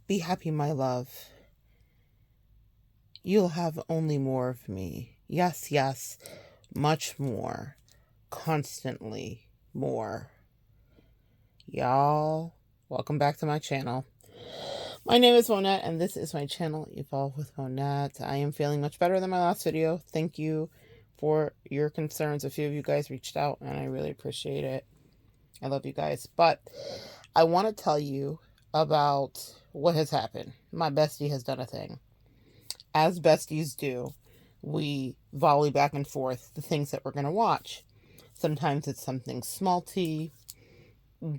Be happy, my love. You'll have only more of me. Yes, yes, much more. Constantly more. Y'all, welcome back to my channel. My name is Monette, and this is my channel, Evolve with Monette. I am feeling much better than my last video. Thank you for your concerns. A few of you guys reached out, and I really appreciate it. I love you guys. But I want to tell you about what has happened. My bestie has done a thing. As besties do, we volley back and forth the things that we're going to watch. Sometimes it's something smalty,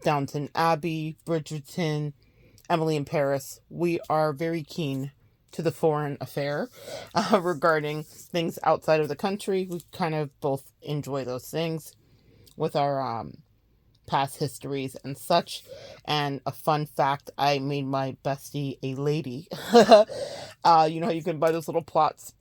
Downton Abbey, Bridgerton, Emily in Paris. We are very keen to the foreign affair regarding things outside of the country. We kind of both enjoy those things with our past histories and such. And a fun fact, I made my bestie a lady. You know how you can buy those little plots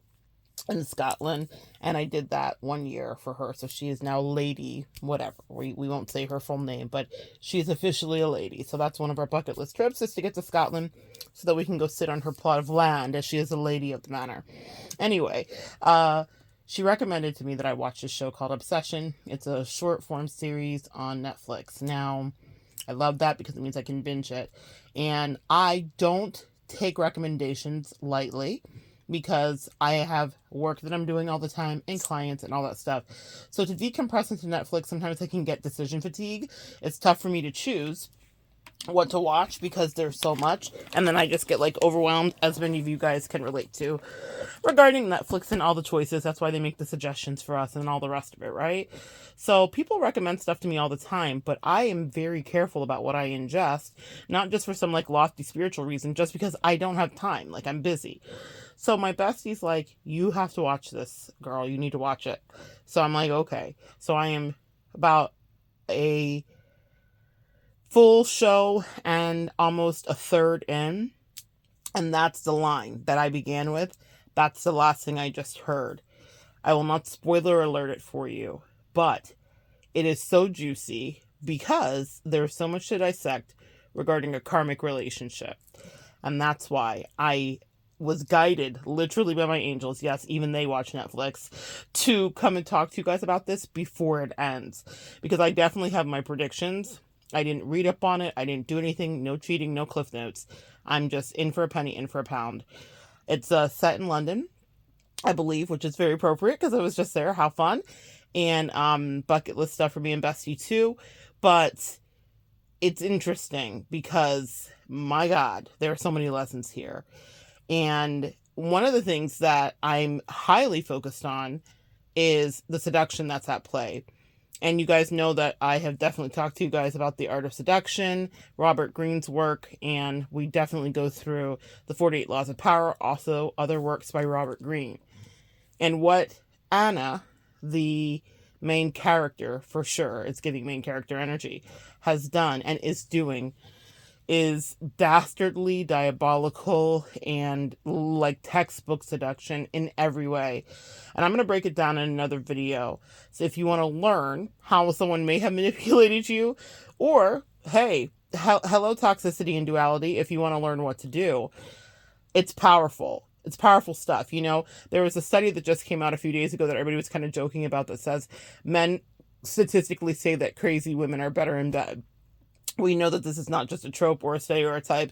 in Scotland, and I did that 1 year for her, so she is now Lady whatever. We won't say her full name, but she's officially a lady. So that's one of our bucket list trips, is to get to Scotland so that we can go sit on her plot of land, as she is a lady of the manor. Anyway, she recommended to me that I watch this show called Obsession. It's a short form series on Netflix. Now, I love that because it means I can binge it, and I don't take recommendations lightly, because I have work that I'm doing all the time and clients and all that stuff. So to decompress into Netflix, sometimes I can get decision fatigue. It's tough for me to choose what to watch because there's so much, and then I just get like overwhelmed, as many of you guys can relate to, regarding Netflix and all the choices. That's why they make the suggestions for us and all the rest of it, right? So people recommend stuff to me all the time, but I am very careful about what I ingest, not just for some like lofty spiritual reason, just because I don't have time, like I'm busy. So my bestie's like, you have to watch this, girl. You need to watch it. So I'm like, okay. So I am about a full show and almost a third in. And that's the line that I began with. That's the last thing I just heard. I will not spoiler alert it for you, but it is so juicy because there's so much to dissect regarding a karmic relationship. And that's why I was guided literally by my angels, yes, even they watch Netflix, to come and talk to you guys about this before it ends, because I definitely have my predictions. I didn't read up on it. I didn't do anything. No cheating, no cliff notes. I'm just in for a penny, in for a pound. It's set in London, I believe, which is very appropriate because I was just there. How fun. And bucket list stuff for me and Bestie too. But it's interesting because, my God, there are so many lessons here. And one of the things that I'm highly focused on is the seduction that's at play. And you guys know that I have definitely talked to you guys about The Art of Seduction, Robert Greene's work, and we definitely go through the 48 Laws of Power, also other works by Robert Greene. And what Anna, the main character, for sure, it's giving main character energy, has done and is doing is dastardly, diabolical, and like textbook seduction in every way. And I'm going to break it down in another video. So if you want to learn how someone may have manipulated you, or hey, hello toxicity and duality, if you want to learn what to do, it's powerful. It's powerful stuff. You know, there was a study that just came out a few days ago that everybody was kind of joking about that says men statistically say that crazy women are better in bed. We know that this is not just a trope or a stereotype.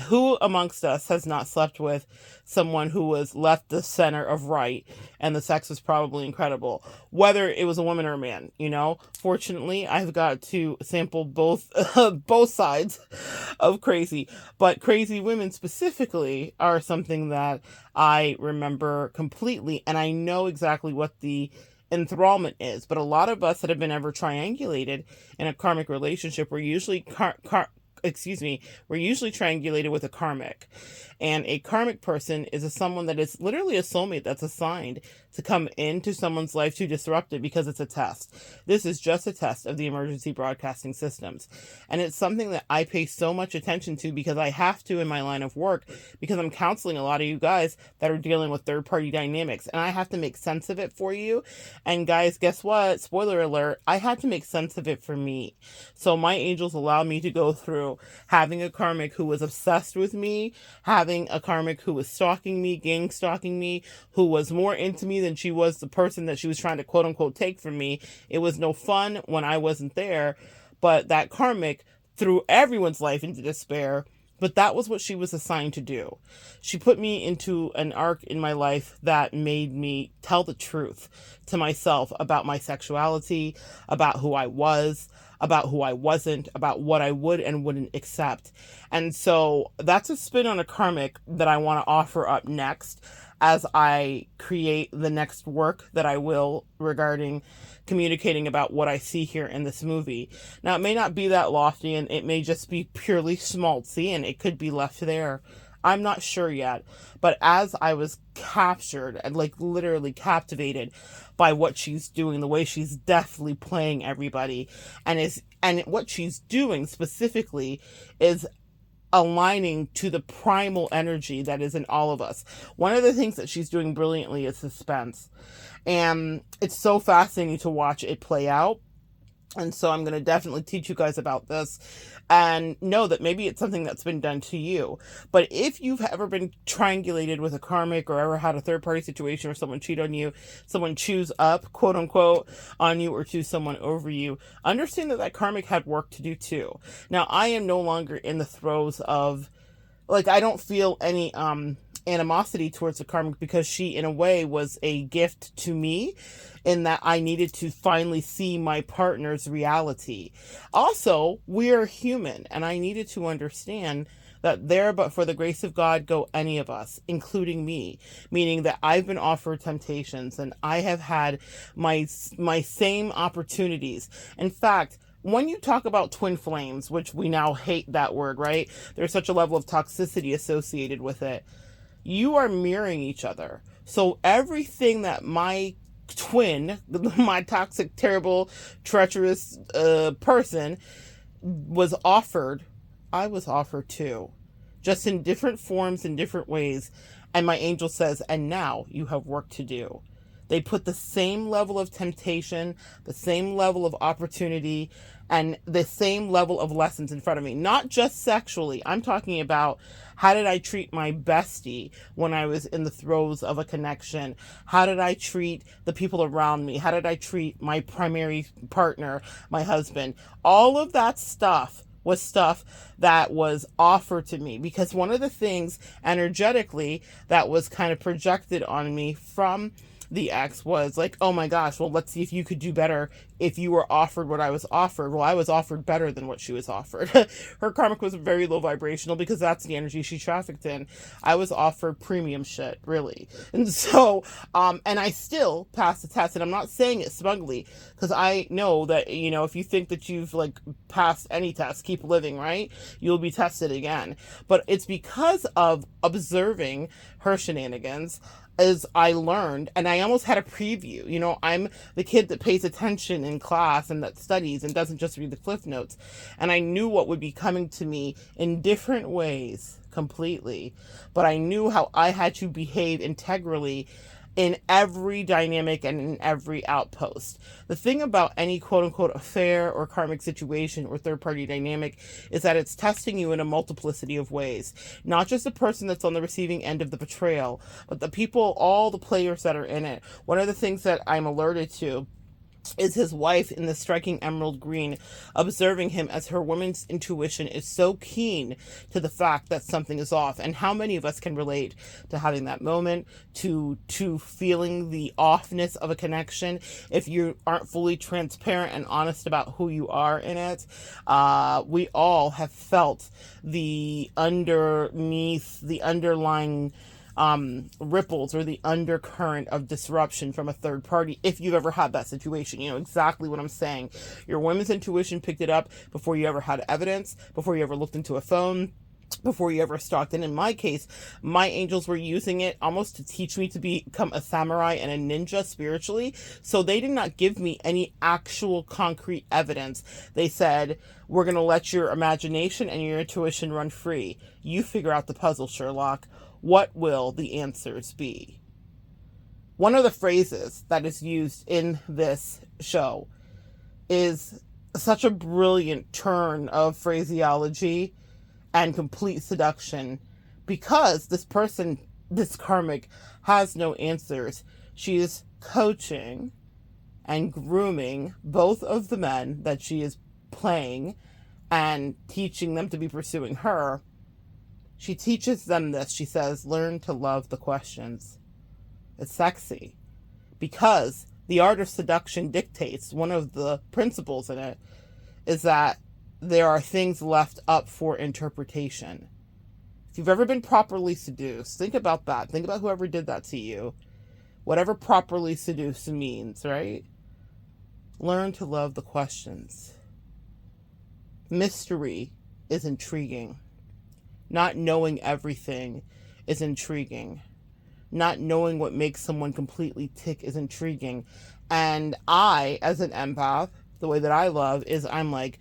Who amongst us has not slept with someone who was left the center of right and the sex was probably incredible, whether it was a woman or a man? You know, fortunately, I've got to sample both both sides of crazy, but crazy women specifically are something that I remember completely, and I know exactly what the enthrallment is. But a lot of us that have been ever triangulated in a karmic relationship, we're usually we're usually triangulated with a karmic. And a karmic person is someone that is literally a soulmate that's assigned to come into someone's life to disrupt it, because it's a test. This is just a test of the emergency broadcasting systems. And it's something that I pay so much attention to because I have to in my line of work, because I'm counseling a lot of you guys that are dealing with third-party dynamics, and I have to make sense of it for you. And guys, guess what? Spoiler alert, I had to make sense of it for me. So my angels allow me to go through through having a karmic who was obsessed with me, having a karmic who was stalking me, gang stalking me, who was more into me than she was the person that she was trying to quote unquote take from me. It was no fun when I wasn't there, but that karmic threw everyone's life into despair. But that was what she was assigned to do. She put me into an arc in my life that made me tell the truth to myself about my sexuality, about who I was, about who I wasn't, about what I would and wouldn't accept. And so that's a spin on a karmic that I want to offer up next as I create the next work that I will regarding communicating about what I see here in this movie. Now, it may not be that lofty, and it may just be purely schmaltzy, and it could be left there. I'm not sure yet. But as I was captured and like literally captivated by what she's doing, the way she's deftly playing everybody, and what she's doing specifically is aligning to the primal energy that is in all of us. One of the things that she's doing brilliantly is suspense. And it's so fascinating to watch it play out. And so I'm going to definitely teach you guys about this and know that maybe it's something that's been done to you. But if you've ever been triangulated with a karmic or ever had a third party situation where someone cheat on you, someone chews up, quote unquote, on you or choose someone over you, understand that that karmic had work to do too. Now, I am no longer in the throes of, like, I don't feel any, animosity towards the karmic because she in a way was a gift to me in that I needed to finally see my partner's reality. Also, we are human, and I needed to understand that there but for the grace of God go any of us, including me, meaning that I've been offered temptations and I have had my same opportunities. In fact, when you talk about twin flames, which we now hate that word, right? There's such a level of toxicity associated with it. You are mirroring each other. So everything that my twin, my toxic, terrible, treacherous person was offered, I was offered too. Just in different forms, in different ways. And my angel says, and now you have work to do. They put the same level of temptation, the same level of opportunity, and the same level of lessons in front of me. Not just sexually. I'm talking about how did I treat my bestie when I was in the throes of a connection? How did I treat the people around me? How did I treat my primary partner, my husband? All of that stuff was stuff that was offered to me, because one of the things energetically that was kind of projected on me from the ex was like, oh my gosh, well, let's see if you could do better if you were offered what I was offered. Well, I was offered better than what she was offered. Her karmic was very low vibrational because that's the energy she trafficked in. I was offered premium shit, really. And so, and I still passed the test, and I'm not saying it smugly because I know that, you know, if you think that you've like passed any test, keep living, right? You'll be tested again. But it's because of observing her shenanigans as I learned, and I almost had a preview. You know, I'm the kid that pays attention in class and that studies and doesn't just read the cliff notes. And I knew what would be coming to me in different ways completely. But I knew how I had to behave integrally in every dynamic and in every outpost. The thing about any quote-unquote affair or karmic situation or third-party dynamic is that it's testing you in a multiplicity of ways. Not just the person that's on the receiving end of the betrayal, but the people, all the players that are in it. One of the things that I'm alerted to is his wife in the striking emerald green, observing him as her woman's intuition is so keen to the fact that something is off. And how many of us can relate to having that moment, to feeling the offness of a connection if you aren't fully transparent and honest about who you are in it? We all have felt the underneath, the underlying ripples or the undercurrent of disruption from a third party. If you've ever had that situation, you know exactly what I'm saying. Your women's intuition picked it up before you ever had evidence, before you ever looked into a phone, before you ever stalked. And in my case, my angels were using it almost to teach me to become a samurai and a ninja spiritually. So they did not give me any actual concrete evidence. They said, we're going to let your imagination and your intuition run free. You figure out the puzzle, Sherlock. What will the answers be? One of the phrases that is used in this show is such a brilliant turn of phraseology and complete seduction, because this person, this karmic, has no answers. She is coaching and grooming both of the men that she is playing and teaching them to be pursuing her. She teaches them this. She says, learn to love the questions. It's sexy because the art of seduction dictates, one of the principles in it is that there are things left up for interpretation. If you've ever been properly seduced, think about that. Think about whoever did that to you. Whatever properly seduced means, right? Learn to love the questions. Mystery is intriguing. Not knowing everything is intriguing. Not knowing what makes someone completely tick is intriguing. And I, as an empath, the way that I love is I'm like,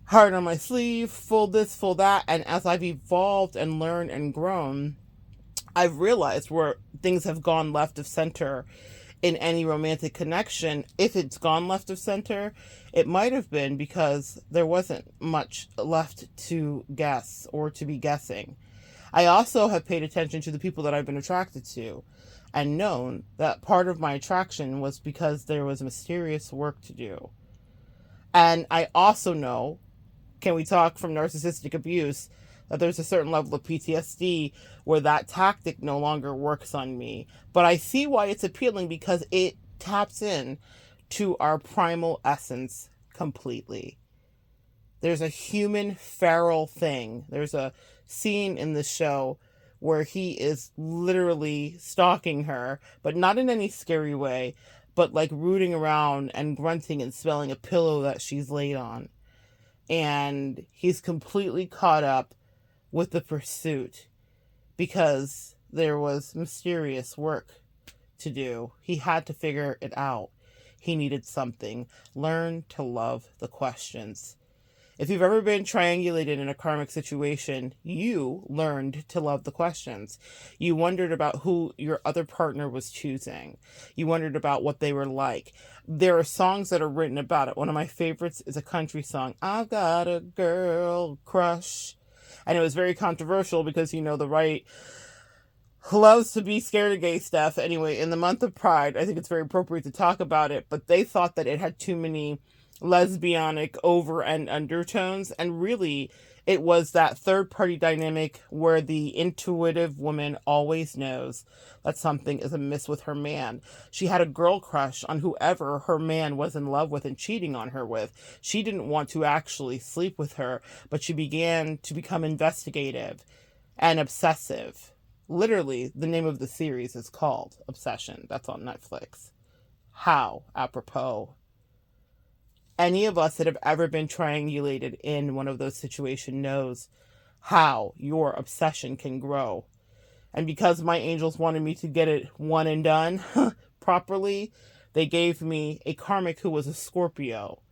heart on my sleeve, full this, full that. And as I've evolved and learned and grown, I've realized where things have gone left of center in any romantic connection. If it's gone left of center, it might have been because there wasn't much left to guess or to be guessing. I also have paid attention to the people that I've been attracted to and known that part of my attraction was because there was mysterious work to do. And I also know, can we talk from narcissistic abuse, that there's a certain level of PTSD where that tactic no longer works on me. But I see why it's appealing, because it taps in to our primal essence completely. There's a human feral thing. There's a scene in the show where he is literally stalking her, but not in any scary way, but like rooting around and grunting and smelling a pillow that she's laid on. And he's completely caught up with the pursuit because there was mysterious work to do. He had to figure it out. He needed something. Learn to love the questions. If you've ever been triangulated in a karmic situation, you learned to love the questions. You wondered about who your other partner was choosing. You wondered about what they were like. There are songs that are written about it. One of my favorites is a country song, I've Got a Girl Crush. And it was very controversial because, you know, the right loves to be scared of gay stuff. Anyway, in the month of Pride, I think it's very appropriate to talk about it, but they thought that it had too many lesbianic over and undertones, and really it was that third party dynamic where the intuitive woman always knows that something is amiss with her man. She had a girl crush on whoever her man was in love with and cheating on her with. She didn't want to actually sleep with her, but she began to become investigative and obsessive. Literally, the name of the series is called Obsession. That's on Netflix. How apropos. Any of us that have ever been triangulated in one of those situations knows how your obsession can grow. And because my angels wanted me to get it one and done properly, they gave me a karmic who was a Scorpio.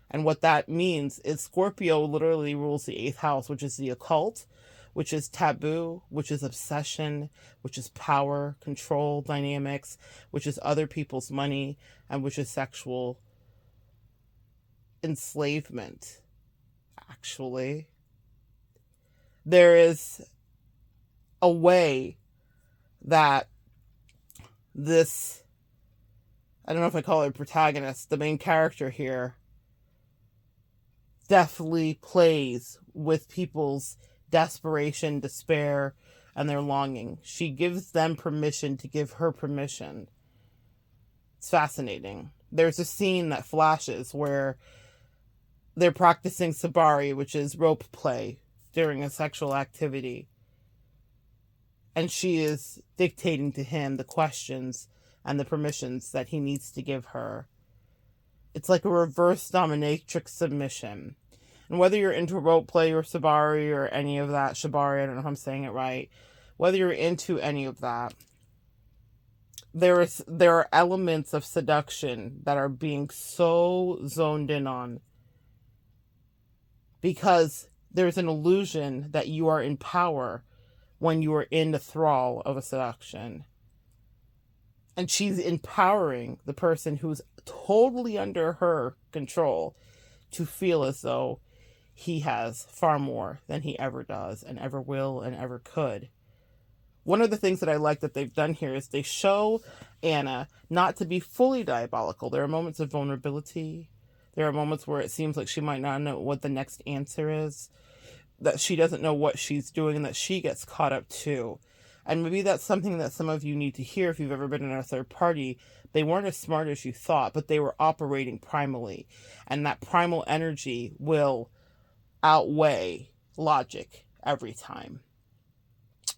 And what that means is Scorpio literally rules the 8th house, which is the occult, which is taboo, which is obsession, which is power, control dynamics, which is other people's money, and which is sexual enslavement. Actually, there is a way that this, I don't know if I call it a protagonist, the main character here, definitely plays with people's desperation, despair, and their longing. She gives them permission to give her permission. It's fascinating. There's a scene that flashes where they're practicing sabari, which is rope play, during a sexual activity. And she is dictating to him the questions and the permissions that he needs to give her. It's like a reverse dominatrix submission. And whether you're into rope play or sabari or any of that, shibari, I don't know if I'm saying it right, whether you're into any of that, there are elements of seduction that are being so zoned in on, because there's an illusion that you are in power when you are in the thrall of a seduction. And she's empowering the person who's totally under her control. to feel as though he has far more than he ever does and ever will and ever could. One of the things that I like that they've done here is they show Anna not to be fully diabolical. There are moments of vulnerability. There are moments where it seems like she might not know what the next answer is, that she doesn't know what she's doing, and that she gets caught up too. And maybe that's something that some of you need to hear if you've ever been in a third party. They weren't as smart as you thought, but they were operating primally. And that primal energy will outweigh logic every time.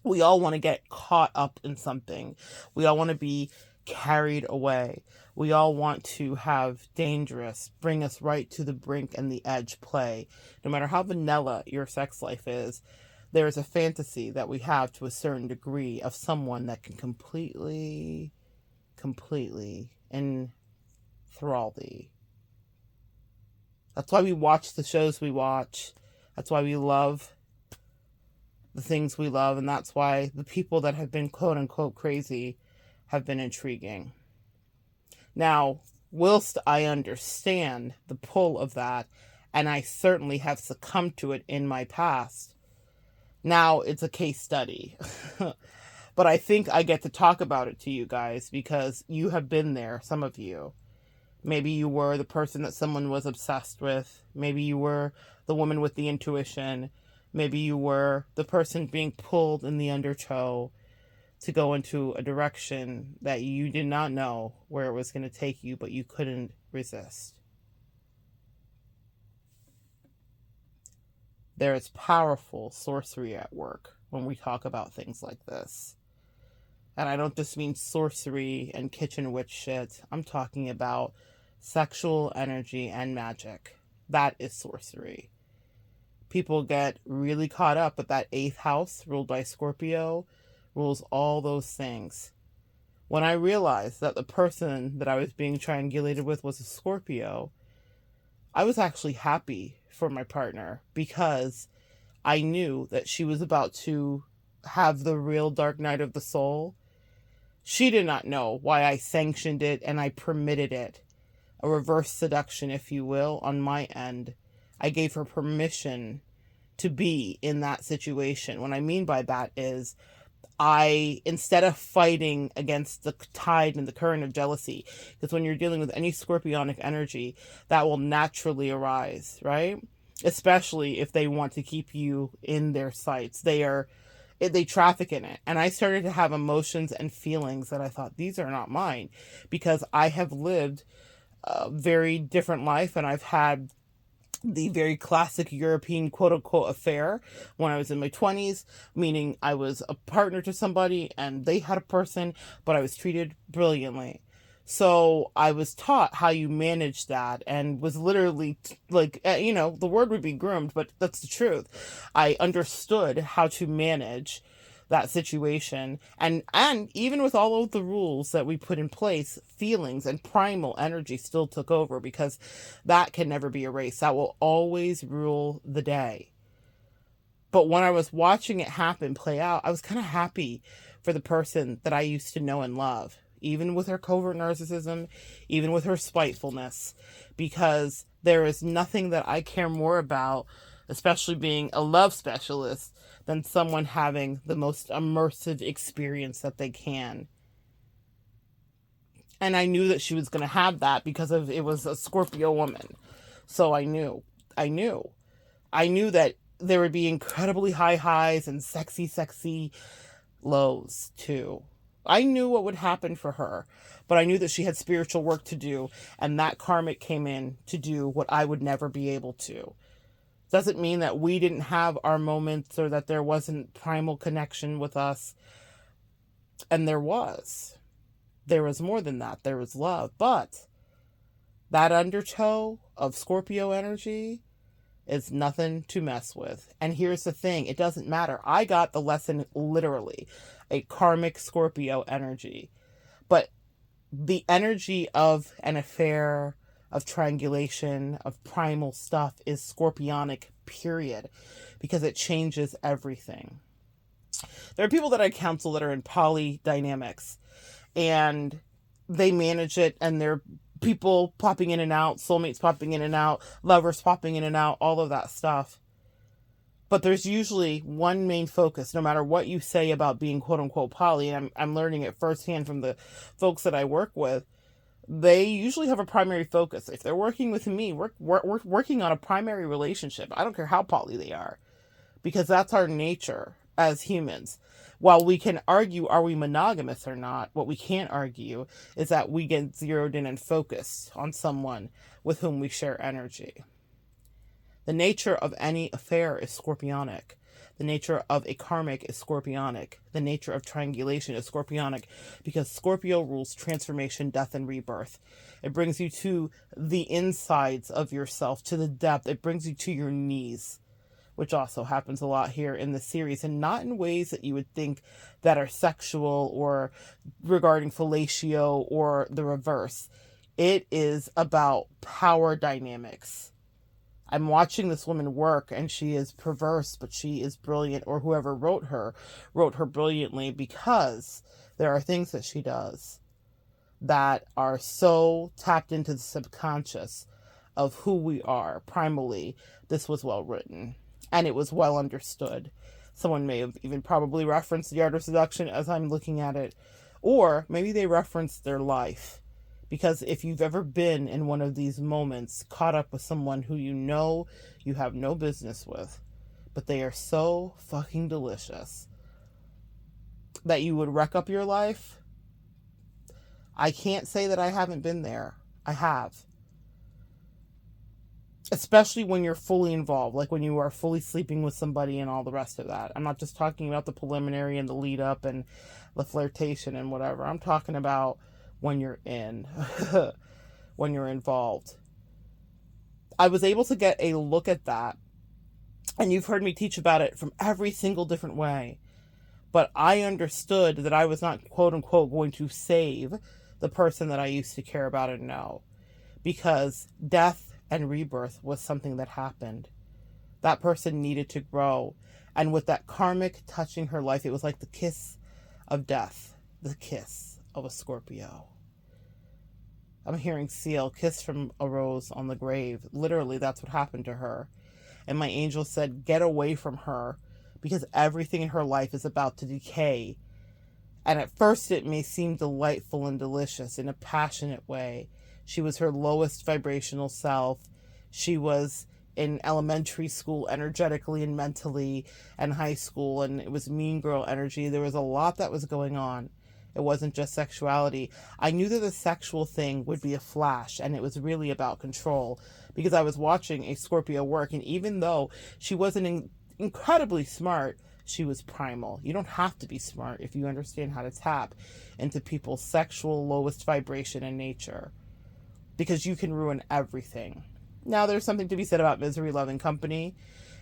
We all want to get caught up in something. We all want to be carried away. We all want to have dangerous, bring us right to the brink and the edge play. No matter how vanilla your sex life is, there is a fantasy that we have to a certain degree of someone that can completely enthrall thee. That's why we watch the shows we watch. That's why we love the things we love. And that's why the people that have been quote unquote crazy have been intriguing. Now, whilst I understand the pull of that, and I certainly have succumbed to it in my past, now it's a case study. But I think I get to talk about it to you guys because you have been there, some of you. Maybe you were the person that someone was obsessed with. Maybe you were the woman with the intuition. Maybe you were the person being pulled in the undertow to go into a direction that you did not know where it was going to take you, but you couldn't resist. There is powerful sorcery at work when we talk about things like this. And I don't just mean sorcery and kitchen witch shit. I'm talking about sexual energy and magic. That is sorcery. People get really caught up, but that 8th house ruled by Scorpio rules all those things. When I realized that the person that I was being triangulated with was a Scorpio, I was actually happy for my partner because I knew that she was about to have the real dark night of the soul. She did not know why I sanctioned it and I permitted it. A reverse seduction, if you will, on my end. I gave her permission to be in that situation. What I mean by that is instead of fighting against the tide and the current of jealousy, because when you're dealing with any Scorpionic energy, that will naturally arise, right? Especially if they want to keep you in their sights. They traffic in it. And I started to have emotions and feelings that I thought, these are not mine, because I have lived a very different life, and I've had the very classic European quote-unquote affair when I was in my 20s, meaning I was a partner to somebody and they had a person, but I was treated brilliantly. So I was taught how you manage that and was literally the word would be groomed, but that's the truth. I understood how to manage that situation. And even with all of the rules that we put in place, feelings and primal energy still took over, because that can never be erased. That will always rule the day. But when I was watching it happen, play out, I was kind of happy for the person that I used to know and love, even with her covert narcissism, even with her spitefulness, because there is nothing that I care more about, especially being a love specialist, than someone having the most immersive experience that they can. And I knew that she was going to have that because it was a Scorpio woman. So I knew that there would be incredibly high highs and sexy lows too. I knew what would happen for her, but I knew that she had spiritual work to do, and that karmic came in to do what I would never be able to. Doesn't mean that we didn't have our moments or that there wasn't primal connection with us. And there was. There was more than that. There was love. But that undertow of Scorpio energy is nothing to mess with. And here's the thing. It doesn't matter. I got the lesson literally. A karmic Scorpio energy. But the energy of an affair, of triangulation, of primal stuff is Scorpionic, period, because it changes everything. There are people that I counsel that are in poly dynamics, and they manage it, and they're people popping in and out, soulmates popping in and out, lovers popping in and out, all of that stuff. But there's usually one main focus, no matter what you say about being quote unquote poly. And I'm learning it firsthand from the folks that I work with. They usually have a primary focus. If they're working with me, we're working on a primary relationship. I don't care how poly they are, because that's our nature as humans. While we can argue, are we monogamous or not, what we can't argue is that we get zeroed in and focused on someone with whom we share energy. The nature of any affair is scorpionic. The nature of a karmic is scorpionic. The nature of triangulation is scorpionic, because Scorpio rules transformation, death, and rebirth. It brings you to the insides of yourself, to the depth. It brings you to your knees, which also happens a lot here in the series, and not in ways that you would think that are sexual or regarding fellatio or the reverse. It is about power dynamics. I'm watching this woman work, and she is perverse, but she is brilliant, or whoever wrote her brilliantly, because there are things that she does that are so tapped into the subconscious of who we are primally. This was well written, and it was well understood. Someone may have even probably referenced The Art of Seduction as I'm looking at it, or maybe they referenced their life. Because if you've ever been in one of these moments, caught up with someone who you know you have no business with, but they are so fucking delicious that you would wreck up your life, I can't say that I haven't been there. I have. Especially when you're fully involved, like when you are fully sleeping with somebody and all the rest of that. I'm not just talking about the preliminary and the lead up and the flirtation and whatever. I'm talking about when you're in, when you're involved. I was able to get a look at that, and you've heard me teach about it from every single different way, but I understood that I was not quote unquote going to save the person that I used to care about and know, because death and rebirth was something that happened. That person needed to grow, and with that karmic touching her life, it was like the kiss of death, the kiss of a Scorpio. I'm hearing Seal, kiss from a rose on the grave. Literally, that's what happened to her. And my angel said, get away from her, because everything in her life is about to decay. And at first it may seem delightful and delicious in a passionate way. She was her lowest vibrational self. She was in elementary school energetically and mentally, and high school, and it was mean girl energy. There was a lot that was going on. It wasn't just sexuality. I knew that the sexual thing would be a flash, and it was really about control, because I was watching a Scorpio work, and even though she wasn't incredibly smart, she was primal. You don't have to be smart if you understand how to tap into people's sexual lowest vibration and nature, because you can ruin everything. Now, there's something to be said about misery loving company.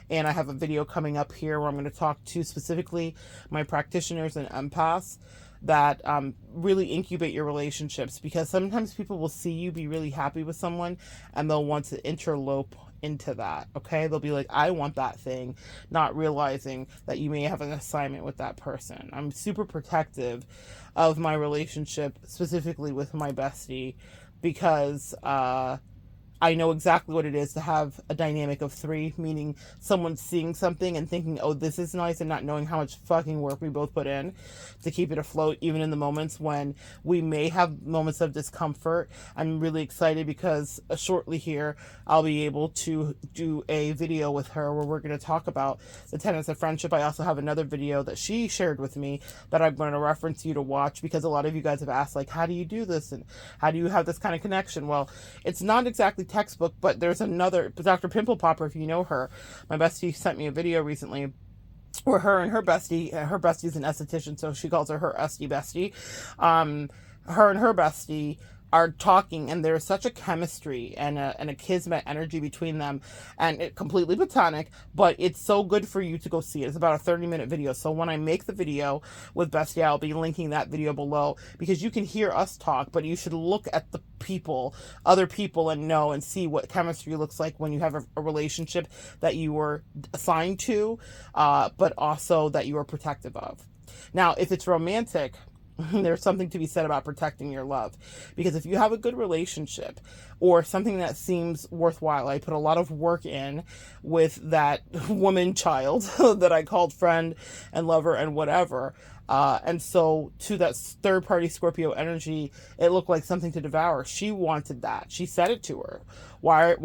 And I have a video coming up here where I'm going to talk to specifically my practitioners and empaths that really incubate your relationships, because sometimes people will see you be really happy with someone and they'll want to interlope into that. Okay, they'll be like, I want that thing, not realizing that you may have an assignment with that person. I'm super protective of my relationship, specifically with my bestie, because I know exactly what it is to have a dynamic of three, meaning someone seeing something and thinking, oh, this is nice, and not knowing how much fucking work we both put in to keep it afloat, even in the moments when we may have moments of discomfort. I'm really excited because shortly here, I'll be able to do a video with her where we're going to talk about the tenets of friendship. I also have another video that she shared with me that I'm going to reference you to watch, because a lot of you guys have asked, like, how do you do this? And how do you have this kind of connection? Well, it's not exactly textbook, but there's another, Dr. Pimple Popper, if you know her, my bestie sent me a video recently where her and her bestie's an esthetician, so she calls her esty bestie. Her and her bestie are talking, and there's such a chemistry and a kismet energy between them, and it completely platonic, but it's so good for you to go see it. It's about a 30-minute video. So when I make the video with Bestie, I'll be linking that video below, because you can hear us talk, but you should look at the people, other people, and know and see what chemistry looks like when you have a relationship that you were assigned to, but also that you are protective of. Now, if it's romantic, There's something to be said about protecting your love. Because if you have a good relationship or something that seems worthwhile, I put a lot of work in with that woman child that I called friend and lover and whatever. And so to that third party Scorpio energy, it looked like something to devour. She wanted that. She said it to her. Why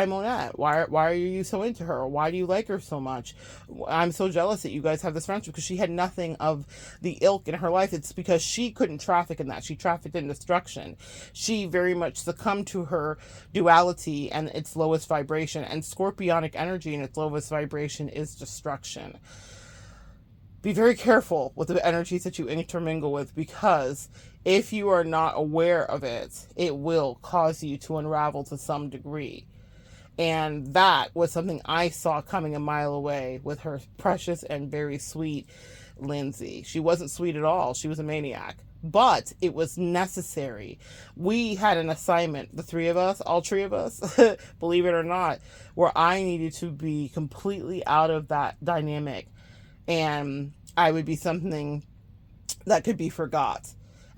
Monette? Why are you so into her? Why do you like her so much? I'm so jealous that you guys have this friendship, because she had nothing of the ilk in her life. It's because she couldn't traffic in that. She trafficked in destruction. She very much succumbed to her duality and its lowest vibration. And Scorpionic energy in its lowest vibration is destruction. Be very careful with the energies that you intermingle with, because if you are not aware of it, it will cause you to unravel to some degree. And that was something I saw coming a mile away with her precious and very sweet Lindsay. She wasn't sweet at all. She was a maniac. But it was necessary. We had an assignment, the three of us, all three of us, believe it or not, where I needed to be completely out of that dynamic. And I would be something that could be forgot.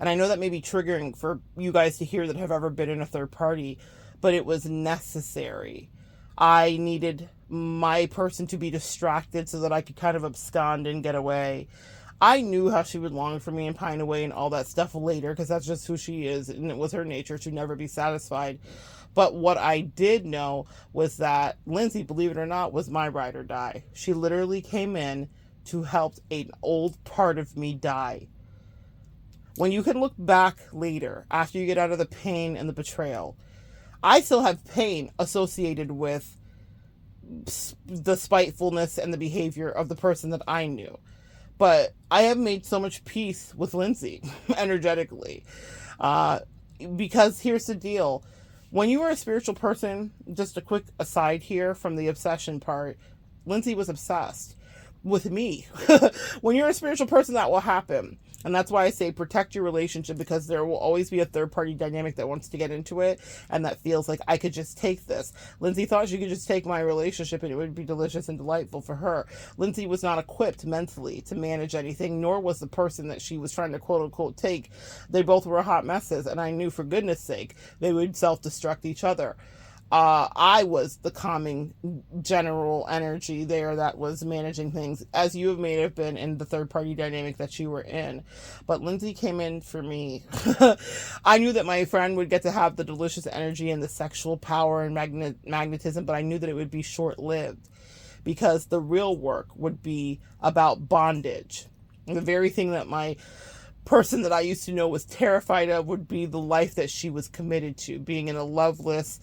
And I know that may be triggering for you guys to hear that have ever been in a third party, but it was necessary. I needed my person to be distracted so that I could kind of abscond and get away. I knew how she would long for me and pine away and all that stuff later, because that's just who she is, and it was her nature to never be satisfied. But what I did know was that Lindsay, believe it or not, was my ride or die. She literally came in to help an old part of me die. When you can look back later, after you get out of the pain and the betrayal, I still have pain associated with the spitefulness and the behavior of the person that I knew. But I have made so much peace with Lindsay energetically. Because here's the deal. When you are a spiritual person, just a quick aside here from the obsession part, Lindsay was obsessed with me. When you're a spiritual person, that will happen. And that's why I say protect your relationship, because there will always be a third party dynamic that wants to get into it and that feels like I could just take this. Lindsay thought she could just take my relationship and it would be delicious and delightful for her. Lindsay was not equipped mentally to manage anything, nor was the person that she was trying to quote unquote take. They both were hot messes, and I knew for goodness sake they would self-destruct each other. I was the calming general energy there that was managing things, as you may have been in the third party dynamic that you were in. But Lindsay came in for me. I knew that my friend would get to have the delicious energy and the sexual power and magnetism, but I knew that it would be short lived, because the real work would be about bondage. And the very thing that my person that I used to know was terrified of would be the life that she was committed to, being in a loveless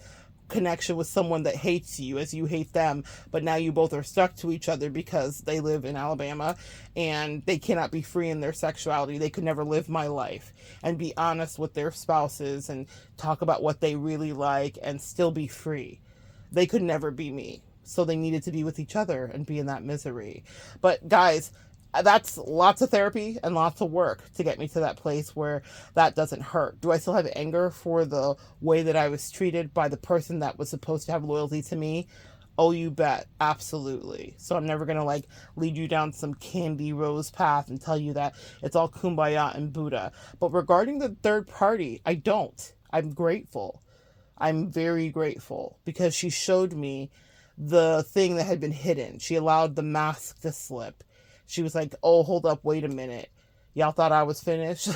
connection with someone that hates you as you hate them, but now you both are stuck to each other because they live in Alabama and they cannot be free in their sexuality. They could never live my life and be honest with their spouses and talk about what they really like and still be free. They could never be me, so they needed to be with each other and be in that misery. But guys, that's lots of therapy and lots of work to get me to that place where that doesn't hurt. Do I still have anger for the way that I was treated by the person that was supposed to have loyalty to me? Oh, you bet. Absolutely. So I'm never going to lead you down some candy rose path and tell you that it's all kumbaya and Buddha. But regarding the third party, I don't. I'm grateful. I'm very grateful, because she showed me the thing that had been hidden. She allowed the mask to slip. She was like, oh, hold up, wait a minute. Y'all thought I was finished?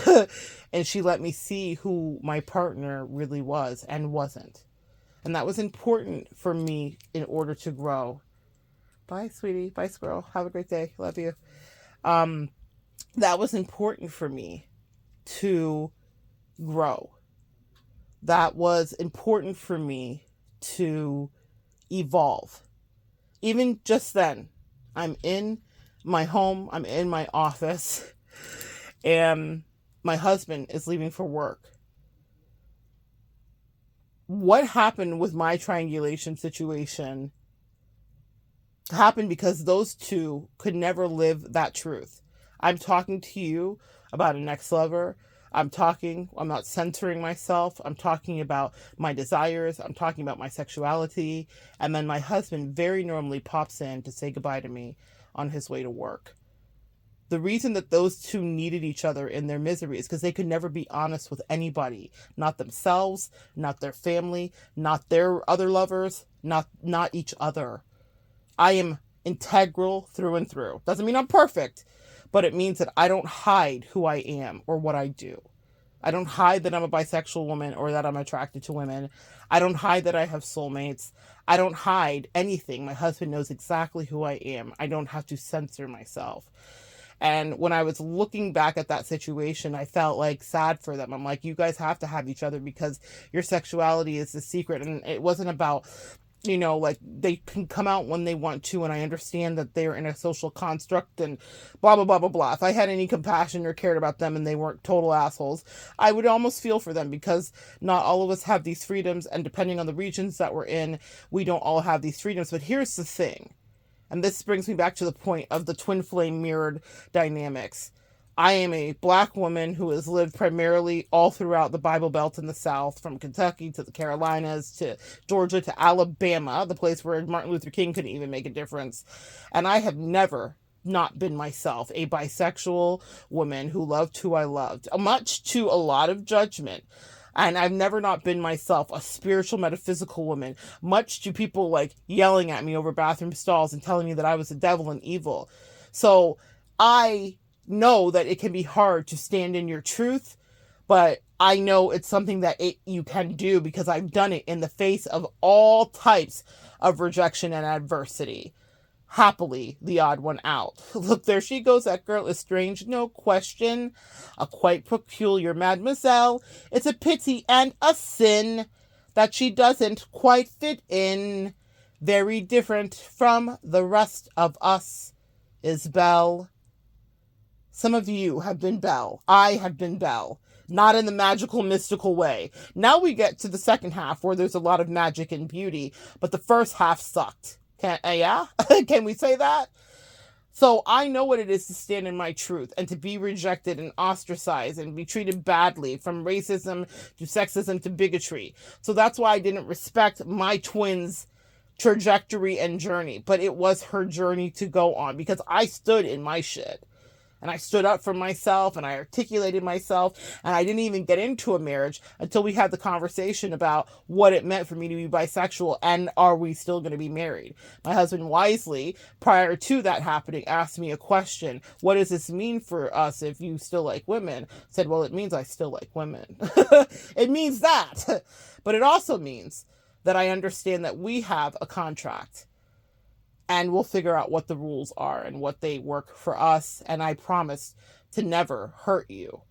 And she let me see who my partner really was and wasn't. And that was important for me in order to grow. Bye, sweetie. Bye, squirrel. Have a great day. Love you. That was important for me to grow. That was important for me to evolve. Even just then, I'm in my home, I'm in my office, and my husband is leaving for work. What happened with my triangulation situation happened because those two could never live that truth. I'm talking to you about an ex-lover. I'm not censoring myself. I'm talking about my desires. I'm talking about my sexuality. And then my husband very normally pops in to say goodbye to me on his way to work. The reason that those two needed each other in their misery is because they could never be honest with anybody. Not themselves, not their family, not their other lovers, not each other. I am integral through and through. Doesn't mean I'm perfect, but it means that I don't hide who I am or what I do. I don't hide that I'm a bisexual woman or that I'm attracted to women. I don't hide that I have soulmates. I don't hide anything. My husband knows exactly who I am. I don't have to censor myself. And when I was looking back at that situation, I felt like sad for them. I'm like, you guys have to have each other because your sexuality is the secret. And it wasn't about, you know, like they can come out when they want to. And I understand that they're in a social construct and blah, blah, blah, blah, blah. If I had any compassion or cared about them and they weren't total assholes, I would almost feel for them because not all of us have these freedoms. And depending on the regions that we're in, we don't all have these freedoms. But here's the thing. And this brings me back to the point of the twin flame mirrored dynamics. I am a Black woman who has lived primarily all throughout the Bible Belt in the South, from Kentucky to the Carolinas to Georgia to Alabama, the place where Martin Luther King couldn't even make a difference. And I have never not been myself, a bisexual woman who loved who I loved, much to a lot of judgment. And I've never not been myself, a spiritual, metaphysical woman, much to people like yelling at me over bathroom stalls and telling me that I was the devil and evil. So I know that it can be hard to stand in your truth, but I know it's something that you can do because I've done it in the face of all types of rejection and adversity. Happily, the odd one out. Look, there she goes. That girl is strange, no question. A quite peculiar mademoiselle. It's a pity and a sin that she doesn't quite fit in. Very different from the rest of us is Belle. Some of you have been Belle. I have been Belle. Not in the magical, mystical way. Now we get to the second half where there's a lot of magic and beauty, but the first half sucked. Can we say that? So I know what it is to stand in my truth and to be rejected and ostracized and be treated badly, from racism to sexism to bigotry. So that's why I didn't respect my twin's trajectory and journey, but it was her journey to go on because I stood in my shit. And I stood up for myself and I articulated myself, and I didn't even get into a marriage until we had the conversation about what it meant for me to be bisexual and are we still going to be married. My husband wisely, prior to that happening, asked me a question. What does this mean for us if you still like women? I said, well, it means I still like women. It means that. But it also means that I understand that we have a contract. And we'll figure out what the rules are and what they work for us. And I promise to never hurt you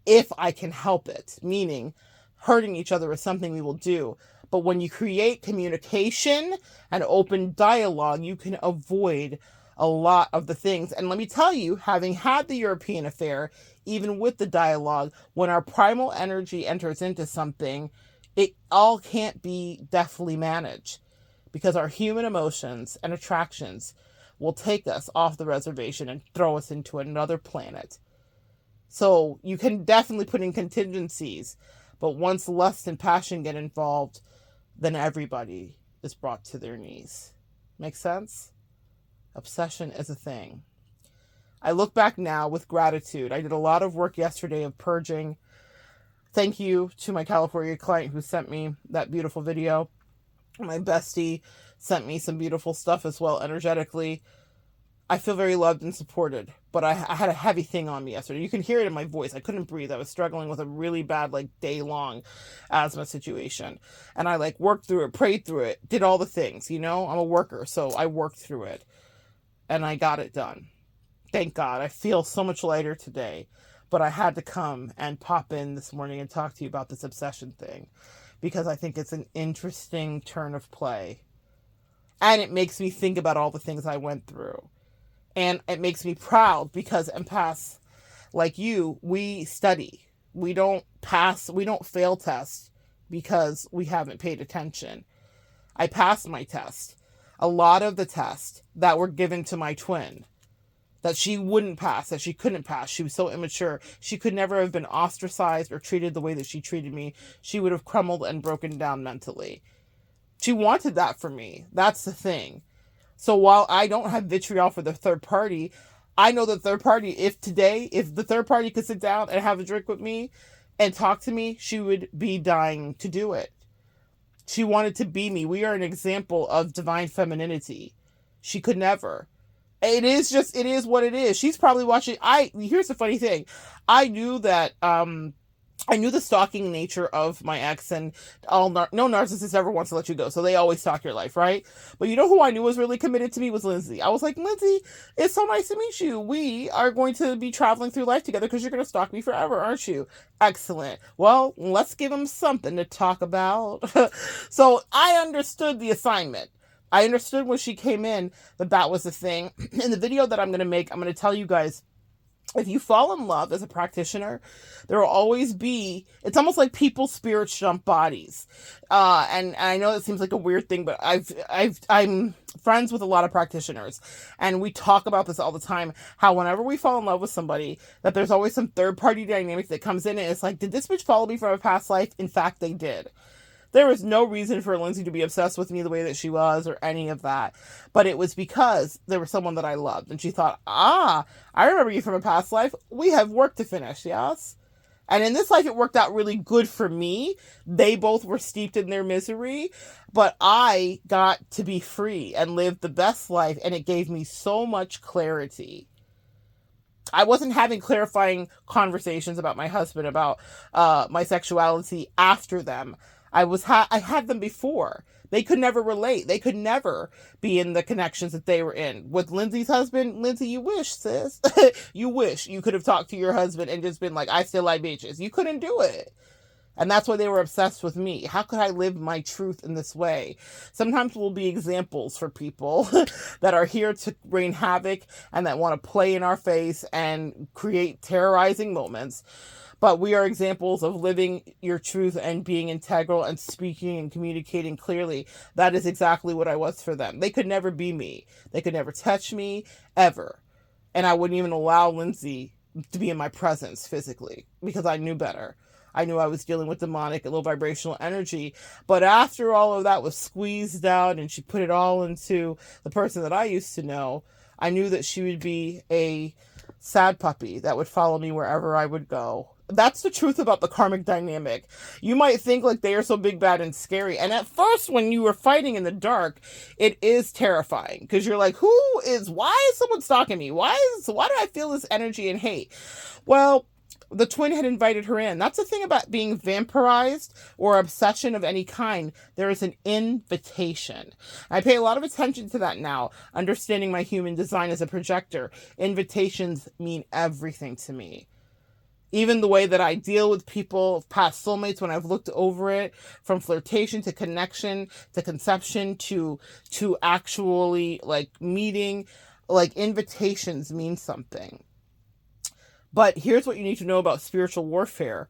if I can help it. Meaning, hurting each other is something we will do. But when you create communication and open dialogue, you can avoid a lot of the things. And let me tell you, having had the European affair, even with the dialogue, when our primal energy enters into something, it all can't be deftly managed. Because our human emotions and attractions will take us off the reservation and throw us into another planet. So you can definitely put in contingencies, but once lust and passion get involved, then everybody is brought to their knees. Make sense? Obsession is a thing. I look back now with gratitude. I did a lot of work yesterday of purging. Thank you to my California client who sent me that beautiful video. My bestie sent me some beautiful stuff as well, energetically. I feel very loved and supported, but I had a heavy thing on me yesterday. You can hear it in my voice. I couldn't breathe. I was struggling with a really bad, day-long asthma situation. And I, worked through it, prayed through it, did all the things, I'm a worker, so I worked through it. And I got it done. Thank God. I feel so much lighter today. But I had to come and pop in this morning and talk to you about this obsession thing, because I think it's an interesting turn of play. And it makes me think about all the things I went through. And it makes me proud because empaths like you, we study. We don't fail tests because we haven't paid attention. I passed my test. A lot of the tests that were given to my twin, that she wouldn't pass, that she couldn't pass. She was so immature. She could never have been ostracized or treated the way that she treated me. She would have crumbled and broken down mentally. She wanted that for me. That's the thing. So while I don't have vitriol for the third party, I know the third party, if the third party could sit down and have a drink with me and talk to me, she would be dying to do it. She wanted to be me. We are an example of divine femininity. She could never. It is what it is. She's probably watching. Here's the funny thing. I knew that, I knew the stalking nature of my ex, and no narcissist ever wants to let you go, so they always stalk your life, right? But you know who I knew was really committed to me was Lindsay. I was like, Lindsay, it's so nice to meet you. We are going to be traveling through life together because you're going to stalk me forever, aren't you? Excellent. Well, let's give him something to talk about. So I understood the assignment. I understood when she came in that was the thing. In the video that I'm going to make, I'm going to tell you guys, if you fall in love as a practitioner, there will always be, it's almost like people's spirits jump bodies. And I know it seems like a weird thing, but I'm friends with a lot of practitioners, and we talk about this all the time, how whenever we fall in love with somebody, that there's always some third party dynamic that comes in, and it's like, did this bitch follow me from a past life? In fact, they did. There was no reason for Lindsay to be obsessed with me the way that she was or any of that. But it was because there was someone that I loved. And she thought, I remember you from a past life. We have work to finish, yes? And in this life, it worked out really good for me. They both were steeped in their misery. But I got to be free and live the best life. And it gave me so much clarity. I wasn't having clarifying conversations about my husband, about my sexuality after them. I had them before. They could never relate. They could never be in the connections that they were in. With Lindsay's husband, Lindsay, you wish, sis. You wish you could have talked to your husband and just been like, I still like bitches. You couldn't do it. And that's why they were obsessed with me. How could I live my truth in this way? Sometimes we'll be examples for people that are here to rain havoc and that want to play in our face and create terrorizing moments. But we are examples of living your truth and being integral and speaking and communicating clearly. That is exactly what I was for them. They could never be me. They could never touch me, ever. And I wouldn't even allow Lindsay to be in my presence physically because I knew better. I knew I was dealing with demonic and low vibrational energy. But after all of that was squeezed out and she put it all into the person that I used to know, I knew that she would be a sad puppy that would follow me wherever I would go. That's the truth about the karmic dynamic. You might think like they are so big, bad, and scary. And at first, when you were fighting in the dark, it is terrifying. Because you're like, why is someone stalking me? Why do I feel this energy and hate? Well, the twin had invited her in. That's the thing about being vampirized or obsession of any kind. There is an invitation. I pay a lot of attention to that now, understanding my human design as a projector. Invitations mean everything to me. Even the way that I deal with people, past soulmates, when I've looked over it, from flirtation to connection to conception to actually like meeting, like invitations mean something. But here's what you need to know about spiritual warfare.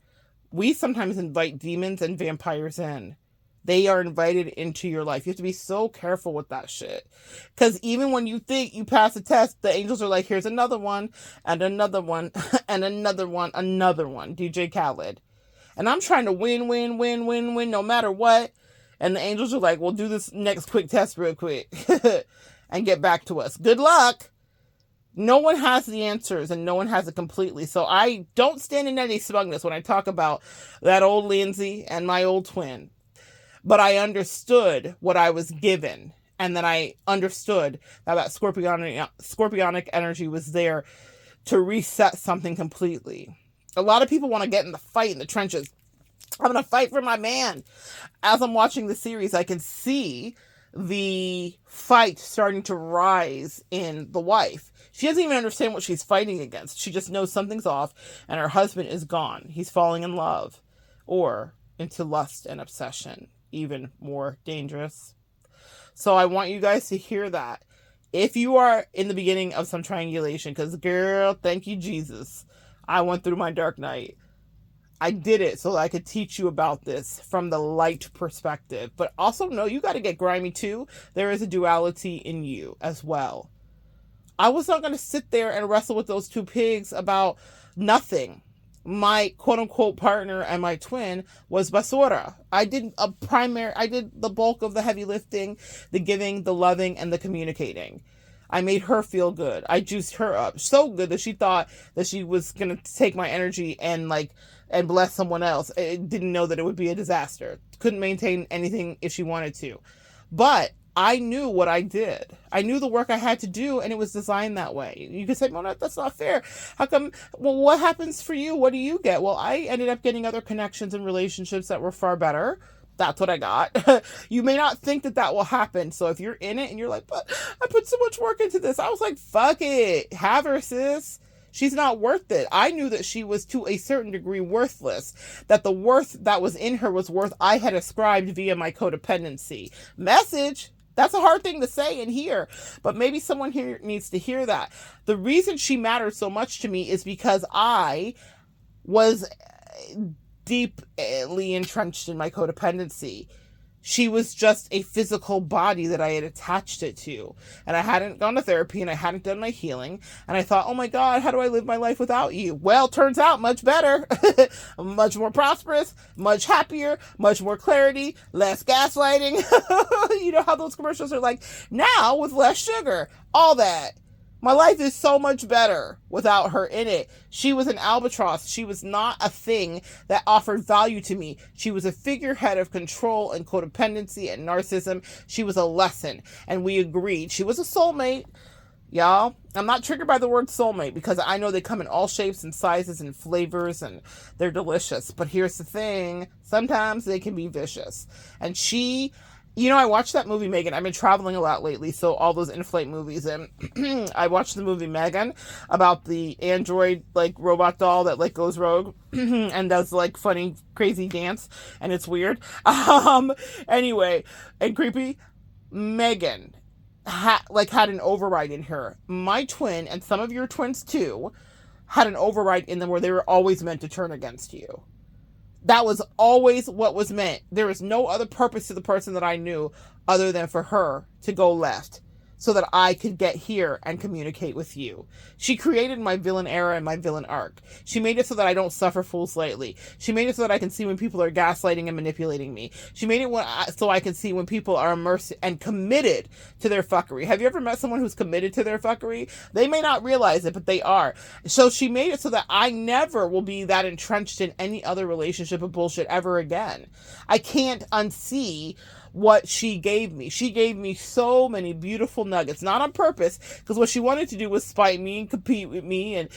We sometimes invite demons and vampires in. They are invited into your life. You have to be so careful with that shit. Because even when you think you pass a test, the angels are like, here's another one, and another one, and another one, DJ Khaled. And I'm trying to win, no matter what. And the angels are like, well, do this next quick test real quick. And get back to us. Good luck. No one has the answers and no one has it completely. So I don't stand in any smugness when I talk about that old Lindsay and my old twin. But I understood what I was given. And then I understood that scorpionic energy was there to reset something completely. A lot of people want to get in the fight in the trenches. I'm going to fight for my man. As I'm watching the series, I can see the fight starting to rise in the wife. She doesn't even understand what she's fighting against. She just knows something's off and her husband is gone. He's falling in love or into lust and obsession. Even more dangerous. So I want you guys to hear that. If you are in the beginning of some triangulation, because girl, thank you, Jesus. I went through my dark night. I did it so that I could teach you about this from the light perspective. But also know you got to get grimy too. There is a duality in you as well. I was not going to sit there and wrestle with those two pigs about nothing. My quote-unquote partner and my twin was basura. I did the bulk of the heavy lifting, the giving, the loving, and the communicating. I made her feel good. I juiced her up so good that she thought that she was going to take my energy and and bless someone else. It didn't know that it would be a disaster. Couldn't maintain anything if she wanted to. But I knew what I did. I knew the work I had to do, and it was designed that way. You could say, well, that's not fair. How come? Well, what happens for you? What do you get? Well, I ended up getting other connections and relationships that were far better. That's what I got. You may not think that that will happen. So if you're in it and you're like, but I put so much work into this, I was like, fuck it. Have her, sis. She's not worth it. I knew that she was to a certain degree worthless, that the worth that was in her was worth I had ascribed via my codependency. Message. That's a hard thing to say and hear, but maybe someone here needs to hear that. The reason she mattered so much to me is because I was deeply entrenched in my codependency. She was just a physical body that I had attached it to. And I hadn't gone to therapy and I hadn't done my healing. And I thought, oh my God, how do I live my life without you? Well, turns out much better, much more prosperous, much happier, much more clarity, less gaslighting. You know how those commercials are like, now with less sugar, all that. My life is so much better without her in it. She was an albatross. She was not a thing that offered value to me. She was a figurehead of control and codependency and narcissism. She was a lesson, and we agreed. She was a soulmate, y'all. I'm not triggered by the word soulmate because I know they come in all shapes and sizes and flavors, and they're delicious. But here's the thing. Sometimes they can be vicious. And she... You know, I watched that movie, Megan. I've been traveling a lot lately, so all those in-flight movies. And I watched the movie Megan about the android, robot doll that, goes rogue and does, funny, crazy dance. And it's weird. Anyway, and creepy. Megan had an override in her. My twin, and some of your twins too, had an override in them where they were always meant to turn against you. That was always what was meant. There was no other purpose to the person that I knew other than for her to go left so that I could get here and communicate with you. She created my villain era and my villain arc. She made it so that I don't suffer fools lightly. She made it so that I can see when people are gaslighting and manipulating me. She made it so I can see when people are immersed and committed to their fuckery. Have you ever met someone who's committed to their fuckery? They may not realize it, but they are. So she made it so that I never will be that entrenched in any other relationship of bullshit ever again. I can't unsee what she gave me. She gave me so many beautiful nuggets, not on purpose, because what she wanted to do was spite me and compete with me and,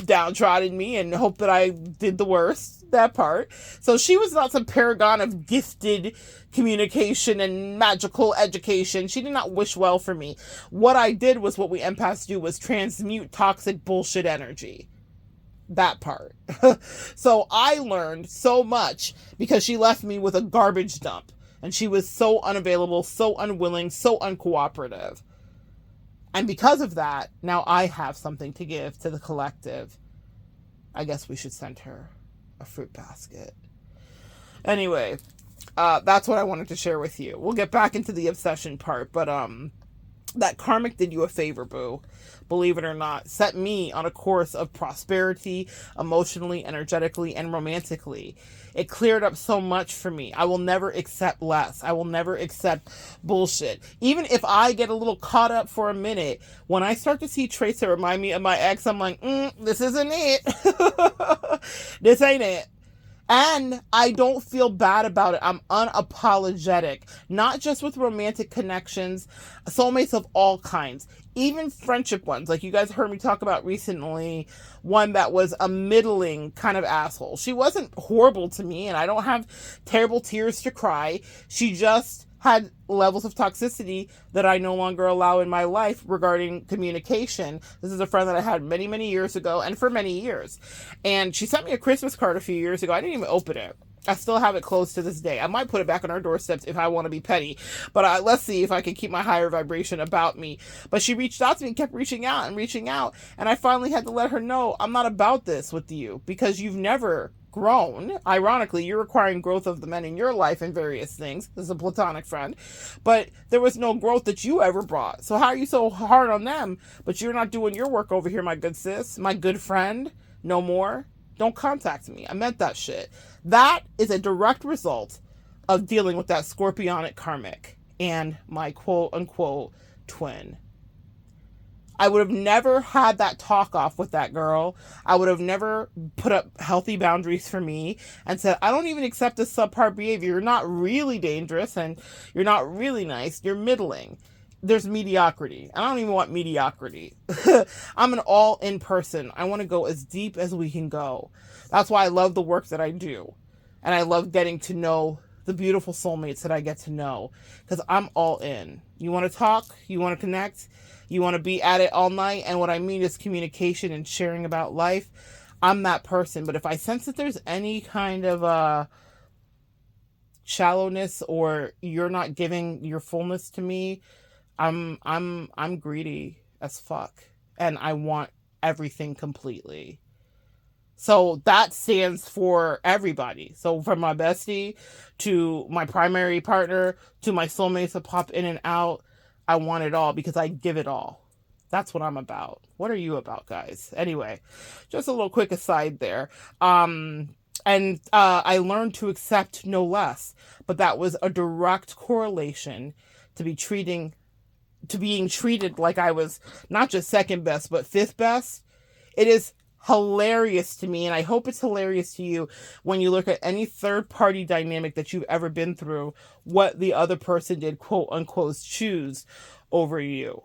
downtrodden me and hope that I did the worst, that part. So she was not some paragon of gifted communication and magical education. She did not wish well for me. What I did was what we empaths do, was transmute toxic bullshit energy. That part. So I learned so much because she left me with a garbage dump. And she was so unavailable, so unwilling, so uncooperative. And because of that, now I have something to give to the collective. I guess we should send her a fruit basket. Anyway, that's what I wanted to share with you. We'll get back into the obsession part, but that karmic did you a favor, boo. Believe it or not, set me on a course of prosperity, emotionally, energetically, and romantically. It cleared up so much for me. I will never accept less. I will never accept bullshit. Even if I get a little caught up for a minute, when I start to see traits that remind me of my ex, I'm like, this isn't it. This ain't it. And I don't feel bad about it. I'm unapologetic. Not just with romantic connections, soulmates of all kinds. Even friendship ones. Like you guys heard me talk about recently, one that was a middling kind of asshole. She wasn't horrible to me, and I don't have terrible tears to cry. She just had levels of toxicity that I no longer allow in my life regarding communication. This is a friend that I had many, many years ago, and for many years. And she sent me a Christmas card a few years ago. I didn't even open it. I still have it closed to this day. I might put it back on our doorsteps if I want to be petty. But let's see if I can keep my higher vibration about me. But she reached out to me and kept reaching out. And I finally had to let her know, I'm not about this with you because you've never grown. Ironically, you're requiring growth of the men in your life in various things. This is a platonic friend. But there was no growth that you ever brought. So how are you so hard on them, but you're not doing your work over here, my good sis, my good friend? No more. Don't contact me. I meant that shit. That is a direct result of dealing with that Scorpionic karmic and my quote unquote twin. I would have never had that talk off with that girl. I would have never put up healthy boundaries for me and said, I don't even accept this subpar behavior. You're not really dangerous and you're not really nice. You're middling. There's mediocrity. I don't even want mediocrity. I'm an all-in person. I want to go as deep as we can go. That's why I love the work that I do. And I love getting to know the beautiful soulmates that I get to know, because I'm all in. You want to talk? You want to connect? You want to be at it all night? And what I mean is communication and sharing about life. I'm that person. But if I sense that there's any kind of shallowness, or you're not giving your fullness to me, I'm greedy as fuck, and I want everything completely. So that stands for everybody. So from my bestie to my primary partner to my soulmates that pop in and out, I want it all because I give it all. That's what I'm about. What are you about, guys? Anyway, just a little quick aside there. And I learned to accept no less, but that was a direct correlation to being treated like I was not just second best, but fifth best. It is hilarious to me, and I hope it's hilarious to you when you look at any third party dynamic that you've ever been through, what the other person did, quote unquote, choose over you.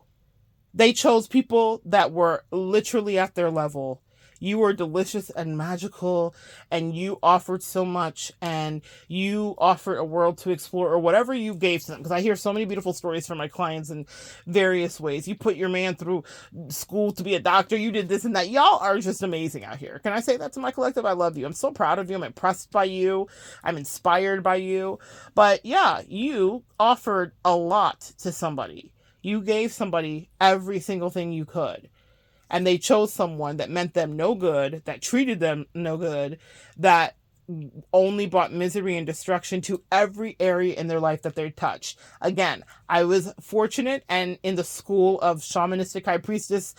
They chose people that were literally at their level. You were delicious and magical, and you offered so much, and you offered a world to explore, or whatever you gave to them. Because I hear so many beautiful stories from my clients in various ways. You put your man through school to be a doctor. You did this and that. Y'all are just amazing out here. Can I say that to my collective? I love you. I'm so proud of you. I'm impressed by you. I'm inspired by you. But yeah, you offered a lot to somebody. You gave somebody every single thing you could. And they chose someone that meant them no good, that treated them no good, that only brought misery and destruction to every area in their life that they touched. Again, I was fortunate and in the school of shamanistic high priestess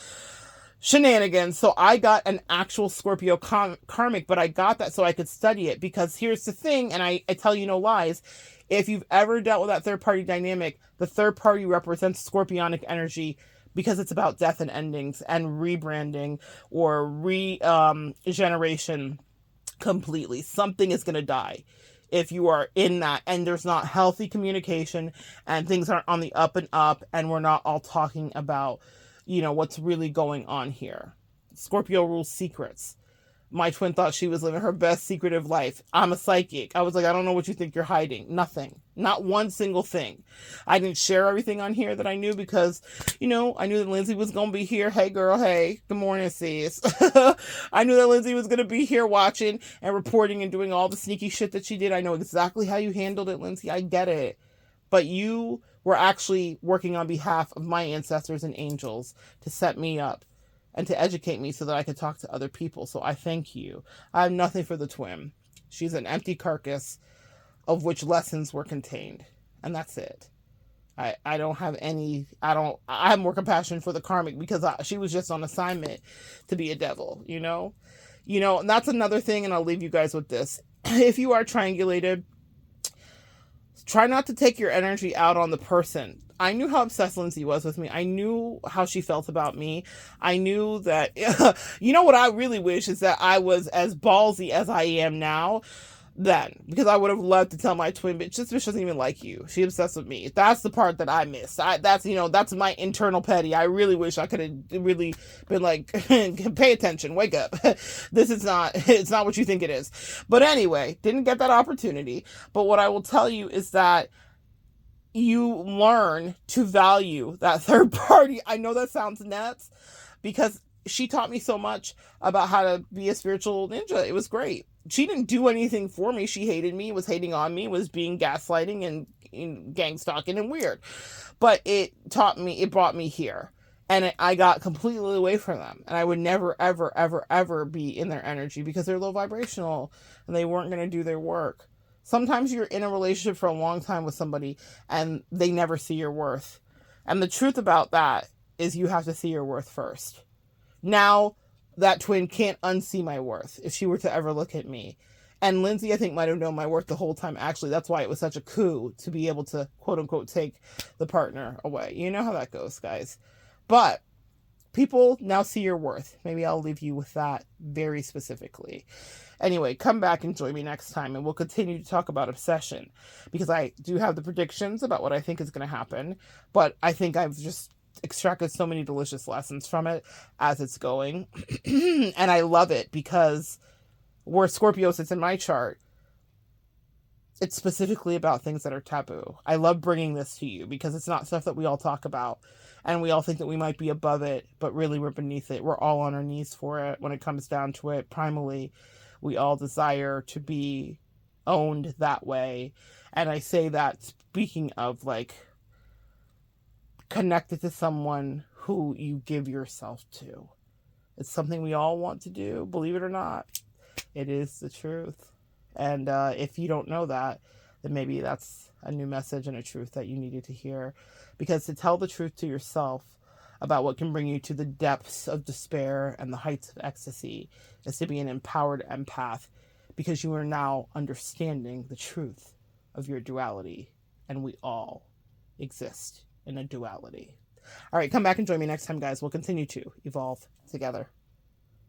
shenanigans, so I got an actual Scorpio karmic, but I got that so I could study it, because here's the thing, and I tell you no lies, if you've ever dealt with that third party dynamic, the third party represents Scorpionic energy, because it's about death and endings and rebranding or regeneration completely. Something is going to die if you are in that, and there's not healthy communication, and things aren't on the up and up, and we're not all talking about, what's really going on here. Scorpio rules secrets. My twin thought she was living her best secretive life. I'm a psychic. I was like, I don't know what you think you're hiding. Nothing. Not one single thing. I didn't share everything on here that I knew because, I knew that Lindsay was going to be here. Hey, girl. Hey, good morning, sis. I knew that Lindsay was going to be here watching and reporting and doing all the sneaky shit that she did. I know exactly how you handled it, Lindsay. I get it. But you were actually working on behalf of my ancestors and angels to set me up and to educate me so that I could talk to other people. So I thank you. I have nothing for the twin. She's an empty carcass of which lessons were contained. And that's it. I don't have any, I have more compassion for the karmic because she was just on assignment to be a devil, and that's another thing. And I'll leave you guys with this. If you are triangulated, try not to take your energy out on the person. I knew how obsessed Lindsay was with me. I knew how she felt about me. I knew that, what I really wish is that I was as ballsy as I am now then, because I would have loved to tell my twin bitch, this bitch doesn't even like you. She obsessed with me. That's the part that I missed. That's my internal petty. I really wish I could have really been like, pay attention, wake up. It's not what you think it is. But anyway, didn't get that opportunity. But what I will tell you is that you learn to value that third party. I know that sounds nuts because she taught me so much about how to be a spiritual ninja. It was great. She didn't do anything for me. She hated me, was hating on me, was being gaslighting and gang stalking and weird. But it brought me here. And I got completely away from them. And I would never, ever, ever, ever be in their energy because they're low vibrational and they weren't going to do their work. Sometimes you're in a relationship for a long time with somebody and they never see your worth. And the truth about that is you have to see your worth first. Now, that twin can't unsee my worth if she were to ever look at me. And Lindsay, I think, might have known my worth the whole time. Actually, that's why it was such a coup to be able to, quote unquote, take the partner away. You know how that goes, guys. But people now see your worth. Maybe I'll leave you with that very specifically. Anyway, come back and join me next time, and we'll continue to talk about obsession, because I do have the predictions about what I think is going to happen, but I think I've just extracted so many delicious lessons from it as it's going. And I love it because where Scorpio sits in my chart, it's specifically about things that are taboo. I love bringing this to you because it's not stuff that we all talk about, and we all think that we might be above it, but really we're beneath it. We're all on our knees for it when it comes down to it. Primally, we all desire to be owned that way. And I say that speaking of like connected to someone who you give yourself to. It's something we all want to do, believe it or not. It is the truth. And if you don't know that, then maybe that's a new message and a truth that you needed to hear. Because to tell the truth to yourself about what can bring you to the depths of despair and the heights of ecstasy is to be an empowered empath, because you are now understanding the truth of your duality. And we all exist in a duality. All right, come back and join me next time, guys. We'll continue to evolve together.